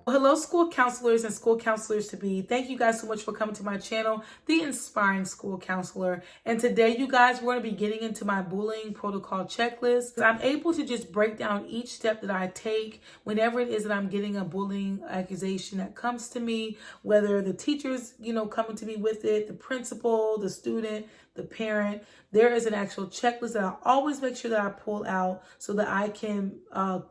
Hello, school counselors and school counselors to be. Thank you guys so much for coming to my channel, The Inspiring School Counselor. And today, you guys, we're going to be getting into my bullying protocol checklist. I'm able to just break down each step that I take whenever it is that I'm getting a bullying accusation that comes to me, whether the teacher's, coming to me with it, the principal, the student, the parent. There is an actual checklist that I always make sure that I pull out so that I can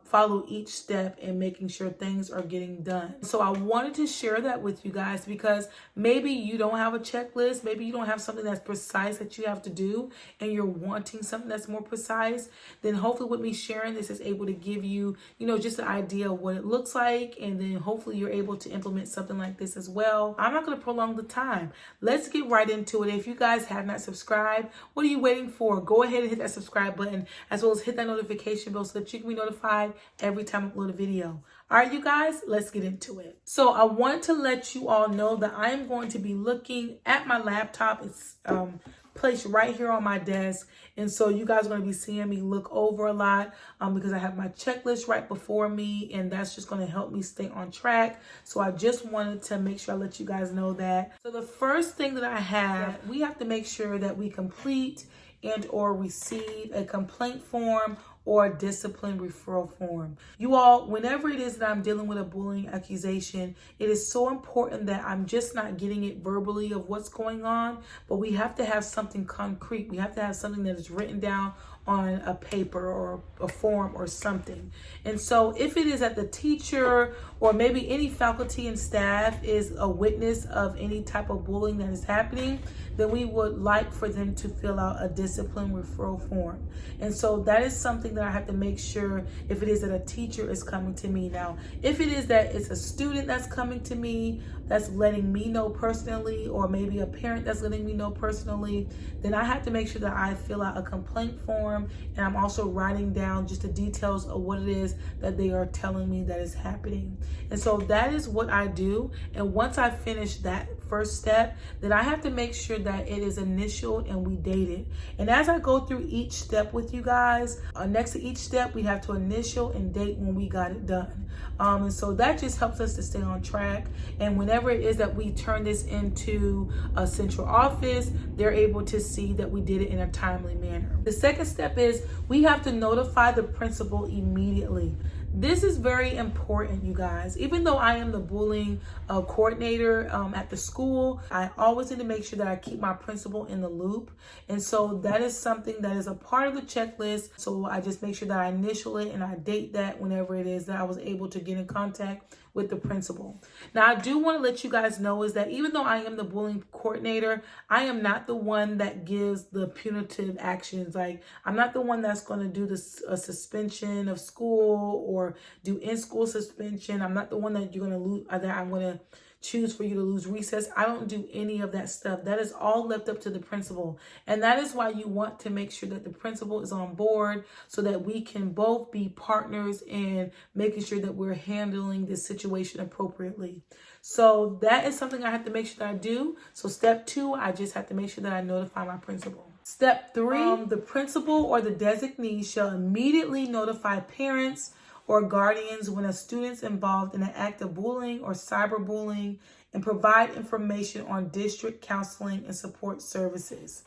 follow each step in making sure things are getting done. So I wanted to share that with you guys because maybe you don't have a checklist, maybe you don't have something that's precise that you have to do and you're wanting something that's more precise. Then hopefully with me sharing this is able to give you, just an idea of what it looks like, and then hopefully you're able to implement something like this as well. I'm not going to prolong the time. Let's get right into it. If you guys have not subscribed, what are you waiting for? Go ahead and hit that subscribe button as well as hit that notification bell so that you can be notified every time I upload a video. All right, you guys, let's get into it. So I want to let you all know that I am going to be looking at my laptop. It's placed right here on my desk. And so you guys are going to be seeing me look over a lot because I have my checklist right before me, and that's just going to help me stay on track. So I just wanted to make sure I let you guys know that. So the first thing that I have, we have to make sure that we complete and or receive a complaint form or a discipline referral form. You all, whenever it is that I'm dealing with a bullying accusation, it is so important that I'm just not getting it verbally of what's going on, but we have to have something concrete. We have to have something that is written down on a paper or a form or something. And so if it is that the teacher or maybe any faculty and staff is a witness of any type of bullying that is happening, then we would like for them to fill out a discipline referral form. And so that is something that I have to make sure if it is that a teacher is coming to me. Now, if it is that it's a student that's coming to me, that's letting me know personally, or maybe a parent that's letting me know personally, then I have to make sure that I fill out a complaint form, and I'm also writing down just the details of what it is that they are telling me that is happening. And so that is what I do. And once I finish that first step, then I have to make sure that it is initialed and we date it. And as I go through each step with you guys, next to each step, we have to initial and date when we got it done. And so that just helps us to stay on track. And whenever it is that we turn this into a central office, they're able to see that we did it in a timely manner. The second step is we have to notify the principal immediately. This is very important, you guys. Even though I am the bullying coordinator at the school, I always need to make sure that I keep my principal in the loop. And so that is something that is a part of the checklist. So I just make sure that I initial it and I date that whenever it is that I was able to get in contact with the principal. Now, I do want to let you guys know is that even though I am the bullying coordinator, I am not the one that gives the punitive actions. Like, I'm not the one that's going to do this suspension of school or do in-school suspension. I'm not the one that you're going to lose, that I'm going to choose for you to lose recess. I don't do any of that stuff. That is all left up to the principal. And that is why you want to make sure that the principal is on board so that we can both be partners in making sure that we're handling this situation appropriately. So that is something I have to make sure that I do. So step 2, I just have to make sure that I notify my principal. Step 3, the principal or the designee shall immediately notify parents or guardians when a student's involved in an act of bullying or cyberbullying and provide information on district counseling and support services.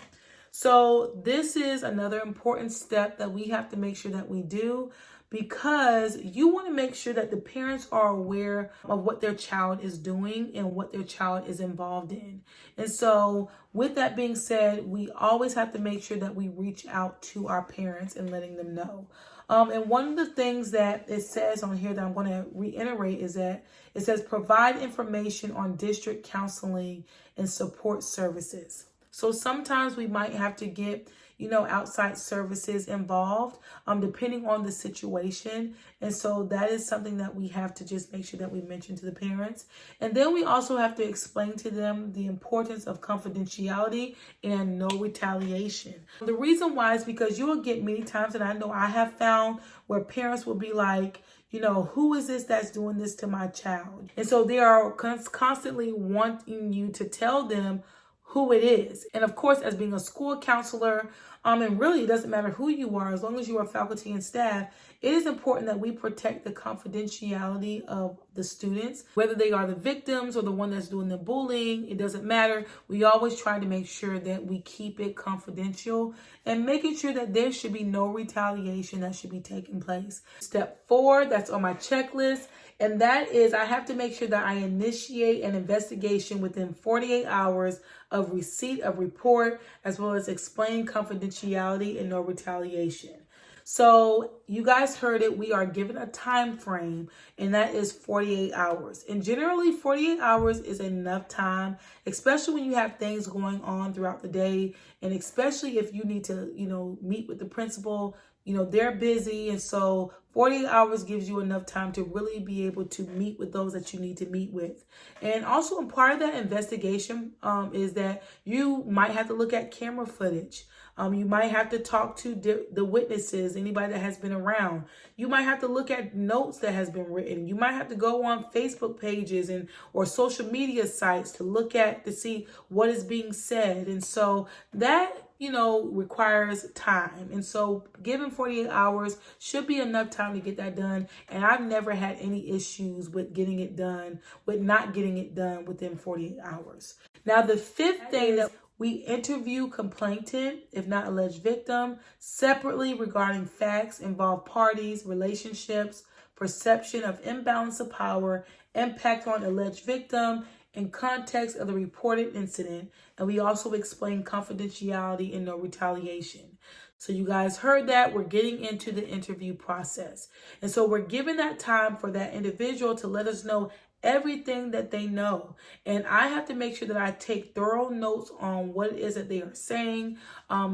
So this is another important step that we have to make sure that we do, because you want to make sure that the parents are aware of what their child is doing and what their child is involved in. And so with that being said, we always have to make sure that we reach out to our parents and letting them know. And one of the things that it says on here that I'm going to reiterate is that it says provide information on district counseling and support services. So sometimes we might have to get, outside services involved, depending on the situation. And so that is something that we have to just make sure that we mention to the parents. And then we also have to explain to them the importance of confidentiality and no retaliation. The reason why is because you will get many times, and I know I have found, where parents will be like, who is this that's doing this to my child? And so they are constantly wanting you to tell them who it is. And of course, as being a school counselor, and really it doesn't matter who you are, as long as you are faculty and staff, it is important that we protect the confidentiality of the students, whether they are the victims or the one that's doing the bullying. It doesn't matter. We always try to make sure that we keep it confidential and making sure that there should be no retaliation that should be taking place. Step 4, that's on my checklist, and that is I have to make sure that I initiate an investigation within 48 hours of receipt of report, as well as explain confidentiality and no retaliation. So you guys heard it. We are given a time frame, and that is 48 hours. And generally 48 hours is enough time, especially when you have things going on throughout the day, and especially if you need to, meet with the principal. They're busy, and so 48 hours gives you enough time to really be able to meet with those that you need to meet with. And also, a part of that investigation is that you might have to look at camera footage. You might have to talk to the witnesses, anybody that has been around. You might have to look at notes that has been written. You might have to go on Facebook pages or social media sites to see what is being said. And so that requires time. And so given 48 hours should be enough time to get that done. And I've never had any issues with not getting it done within 48 hours. Now, the fifth thing that we interview complainant, if not alleged victim, separately regarding facts, involved parties, relationships, perception of imbalance of power, impact on alleged victim, in context of the reported incident. And we also explain confidentiality and no retaliation. So you guys heard that. We're getting into the interview process. And so we're giving that time for that individual to let us know everything that they know. And I have to make sure that I take thorough notes on what it is that they are saying,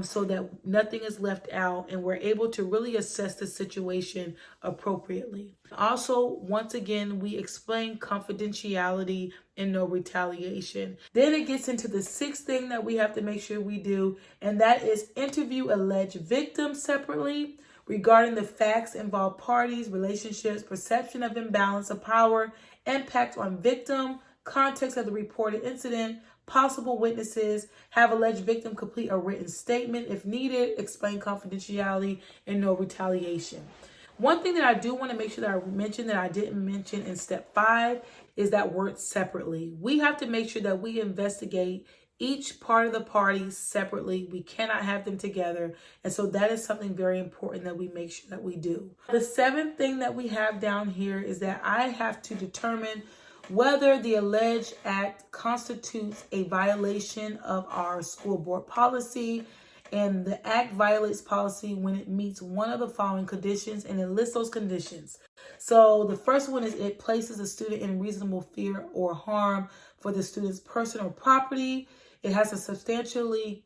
so that nothing is left out and we're able to really assess the situation appropriately. Also, once again, we explain confidentiality and no retaliation. Then it gets into the sixth thing that we have to make sure we do, and that is interview alleged victims separately regarding the facts, involved parties, relationships, perception of imbalance of power, impact on victim, context of the reported incident, possible witnesses, have alleged victim complete a written statement if needed, explain confidentiality and no retaliation. One thing that I do want to make sure that I mention that I didn't mention in step 5 is that word separately. We have to make sure that we investigate each part of the party separately. We cannot have them together. And so that is something very important that we make sure that we do. The 7th thing that we have down here is that I have to determine whether the alleged act constitutes a violation of our school board policy. And the act violates policy when it meets one of the following conditions, and it lists those conditions. So the first one is it places a student in reasonable fear or harm for the student's person or property. It has a substantially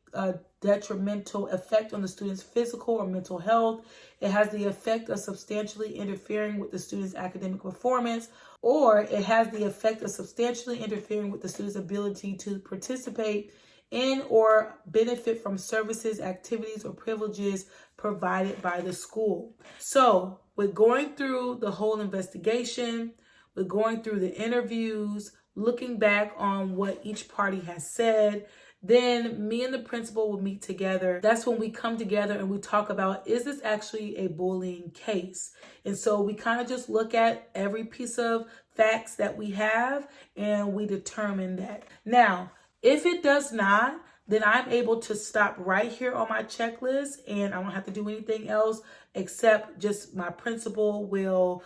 detrimental effect on the student's physical or mental health. It has the effect of substantially interfering with the student's academic performance, or it has the effect of substantially interfering with the student's ability to participate in or benefit from services, activities, or privileges provided by the school. So with going through the whole investigation, with going through the interviews, looking back on what each party has said, then me and the principal will meet together. That's when we come together and we talk about, is this actually a bullying case? And so we kind of just look at every piece of facts that we have and we determine that. Now, if it does not, then I'm able to stop right here on my checklist and I don't have to do anything else except just my principal will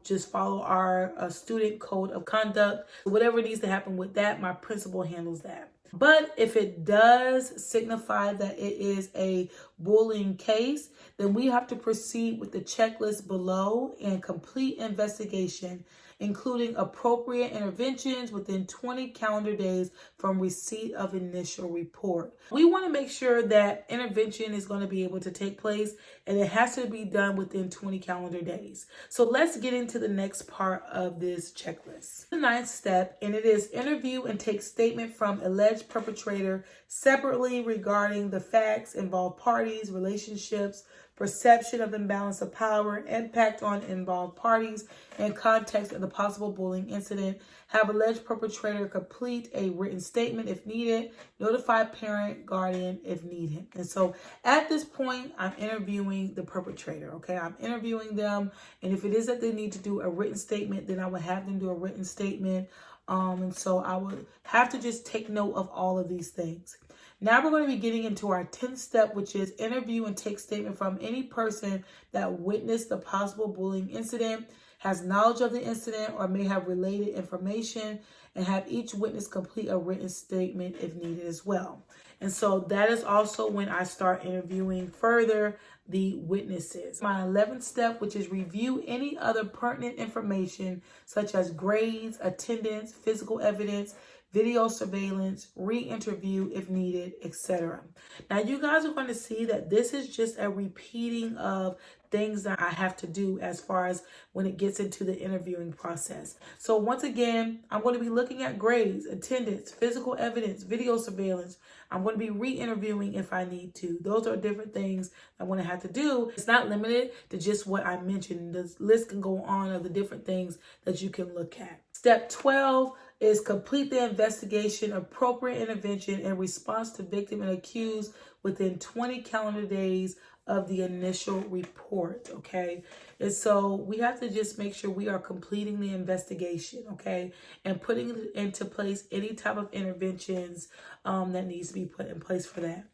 just follow our student code of conduct. Whatever needs to happen with that, my principal handles that. But if it does signify that it is a bullying case, then we have to proceed with the checklist below and complete investigation, including appropriate interventions within 20 calendar days from receipt of initial report. We want to make sure that intervention is going to be able to take place and it has to be done within 20 calendar days. So let's get into the next part of this checklist. The 9th step, and it is interview and take statement from alleged perpetrator separately regarding the facts, involved parties, relationships, perception of the imbalance of power, impact on involved parties, and context of the possible bullying incident, have alleged perpetrator complete a written statement if needed, notify parent, guardian if needed. And so at this point, I'm interviewing the perpetrator, okay? I'm interviewing them, and if it is that they need to do a written statement, then I would have them do a written statement. And so I would have to just take note of all of these things. Now we're going to be getting into our 10th step, which is interview and take statement from any person that witnessed the possible bullying incident, has knowledge of the incident, or may have related information, and have each witness complete a written statement if needed as well. And so that is also when I start interviewing further the witnesses. My 11th step, which is review any other pertinent information such as grades, attendance, physical evidence, video surveillance, re-interview if needed, etc. Now you guys are going to see that this is just a repeating of things that I have to do as far as when it gets into the interviewing process. So once again, I'm going to be looking at grades, attendance, physical evidence, video surveillance. I'm going to be re-interviewing if I need to. Those are different things I'm going to have to do. It's not limited to just what I mentioned. The list can go on of the different things that you can look at. Step 12 is complete the investigation, appropriate intervention in response to victim and accused within 20 calendar days of the initial report, okay? And so we have to just make sure we are completing the investigation, okay? And putting into place any type of interventions that needs to be put in place for that.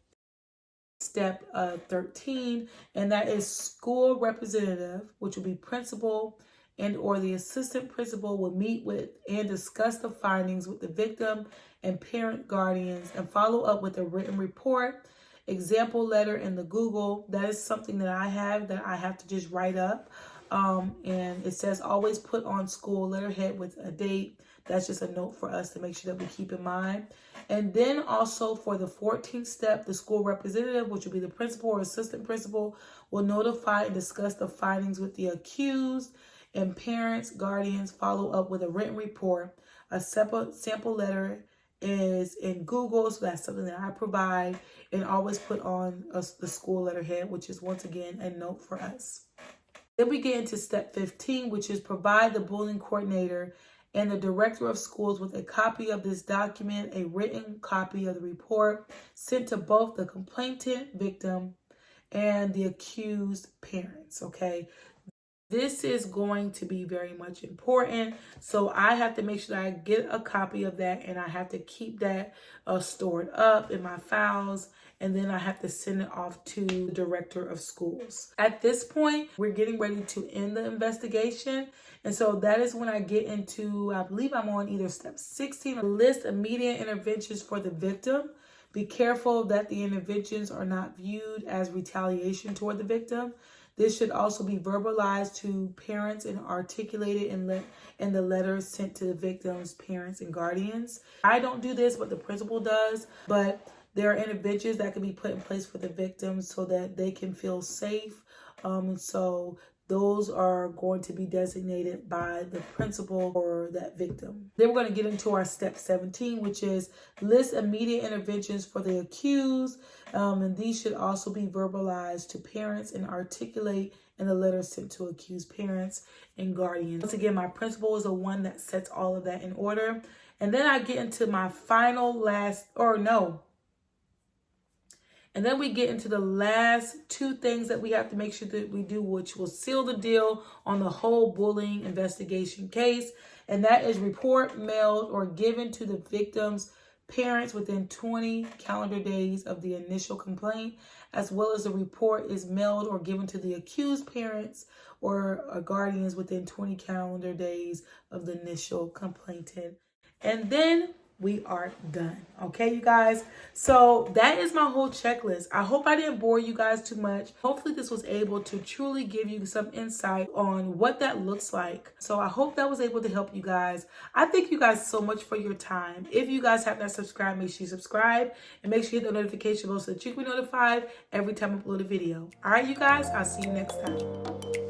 Step 13, and that is school representative, which will be principal and or the assistant principal, will meet with and discuss the findings with the victim and parent guardians and follow up with a written report, example letter in the Google. That is something that I have to just write up. And it says always put on school letterhead with a date. That's just a note for us to make sure that we keep in mind. And then also for the 14th step, the school representative, which will be the principal or assistant principal, will notify and discuss the findings with the accused and parents, guardians, follow up with a written report. A separate sample letter is in Google, so that's something that I provide, and always put on the school letterhead, which is once again a note for us. Then we get into step 15, which is provide the bullying coordinator and the director of schools with a copy of this document, a written copy of the report sent to both the complainant victim and the accused parents, okay? This is going to be very much important. So I have to make sure that I get a copy of that, and I have to keep that stored up in my files. And then I have to send it off to the director of schools. At this point, we're getting ready to end the investigation. And so that is when I get into, I believe I'm on either step 16, or list immediate interventions for the victim. Be careful that the interventions are not viewed as retaliation toward the victim. This should also be verbalized to parents and articulated in the letters sent to the victim's parents and guardians. I don't do this, but the principal does. But there are interventions that can be put in place for the victims so that they can feel safe. And so those are going to be designated by the principal or that victim. Then we're going to get into our step 17, which is list immediate interventions for the accused. And these should also be verbalized to parents and articulate in the letter sent to accused parents and guardians. Once again, my principal is the one that sets all of that in order. And then I get into my And then we get into the last two things that we have to make sure that we do, which will seal the deal on the whole bullying investigation case. And that is report mailed or given to the victim's parents within 20 calendar days of the initial complaint, as well as the report is mailed or given to the accused parents or guardians within 20 calendar days of the initial complainant. And then we are done. Okay, you guys? So that is my whole checklist. I hope I didn't bore you guys too much. Hopefully this was able to truly give you some insight on what that looks like. So I hope that was able to help you guys. I thank you guys so much for your time. If you guys have not subscribed, make sure you subscribe and make sure you hit the notification bell so that you can be notified every time I upload a video. All right, you guys, I'll see you next time.